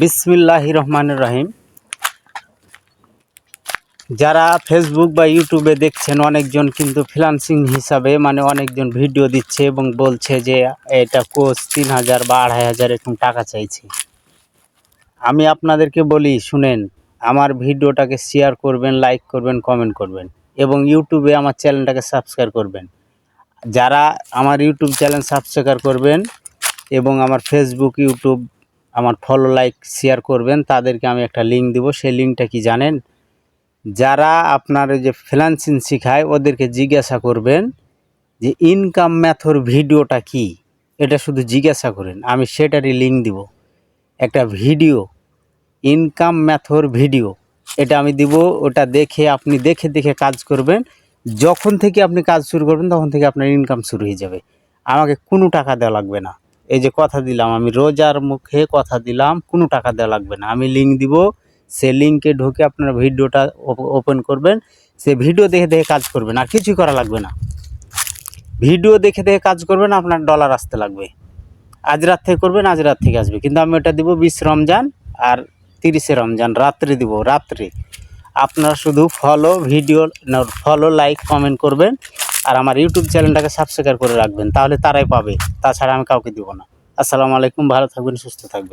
বিসমিল্লাহির রহমানির রহিম। যারা ফেসবুক বা ইউটিউবে দেখছেন, অনেকজন কিন্তু ফ্রিল্যান্সিং হিসাবে অনেকজন ভিডিও দিচ্ছে এবং বলছে যে এটা কোর্স 3000 বা 2500 এরকম টাকা চাইছে। আমি আপনাদেরকে বলি, শুনেন, আমার ভিডিওটাকে শেয়ার করবেন, লাইক করবেন, কমেন্ট করবেন এবং ইউটিউবে আমার চ্যানেলটাকে সাবস্ক্রাইব করবেন। যারা আমার ইউটিউব চ্যানেল সাবস্ক্রাইব করবেন এবং আমার ফেসবুক, ইউটিউব আমার ফলো, লাইক, শেয়ার করবেন, তাদেরকে আমি একটা লিঙ্ক দিব। সেই লিঙ্কটা কি জানেন? যারা আপনার যে ফ্রিল্যান্সিং শেখায় ওদেরকে জিজ্ঞাসা করবেন যে ইনকাম মেথড ভিডিওটা কি, এটা শুধু জিজ্ঞাসা করেন, আমি সেটারই লিঙ্ক দিব। একটা ভিডিও, ইনকাম মেথড ভিডিও, এটা আমি দিব। ওটা দেখে আপনি দেখে দেখে কাজ করবেন। যখন থেকে আপনি কাজ শুরু করবেন তখন থেকে আপনার ইনকাম শুরু হয়ে যাবে। আমাকে কোনো টাকা দেওয়া লাগবে না। এই যে কথা দিলাম, আমি রোজার মুখে কথা দিলাম, কোনো টাকা দেওয়া লাগবে না। আমি লিঙ্ক দিব, সে লিঙ্কে ঢুকে আপনারা ভিডিওটা ওপেন করবেন, সে ভিডিও দেখে দেখে কাজ করবেন, আর কিছুই করা লাগবে না। ভিডিও দেখে দেখে কাজ করবেন, আপনার ডলার আসতে লাগবে। আজ রাত থেকে করবেন, আজ রাত থেকে আসবে। কিন্তু আমি ওটা দিব 20 রমজান আর 30 রমজান রাত্রে দিব, রাত্রে। আপনারা শুধু ফলো, লাইক, কমেন্ট করবেন আর আমার ইউটিউব চ্যানেলটাকে সাবস্ক্রাইব করে রাখবেন, তাহলে তারাই পাবে। তাছাড়া আমি কাউকে দিব না। আসসালামু আলাইকুম, ভালো থাকবেন, সুস্থ থাকবেন।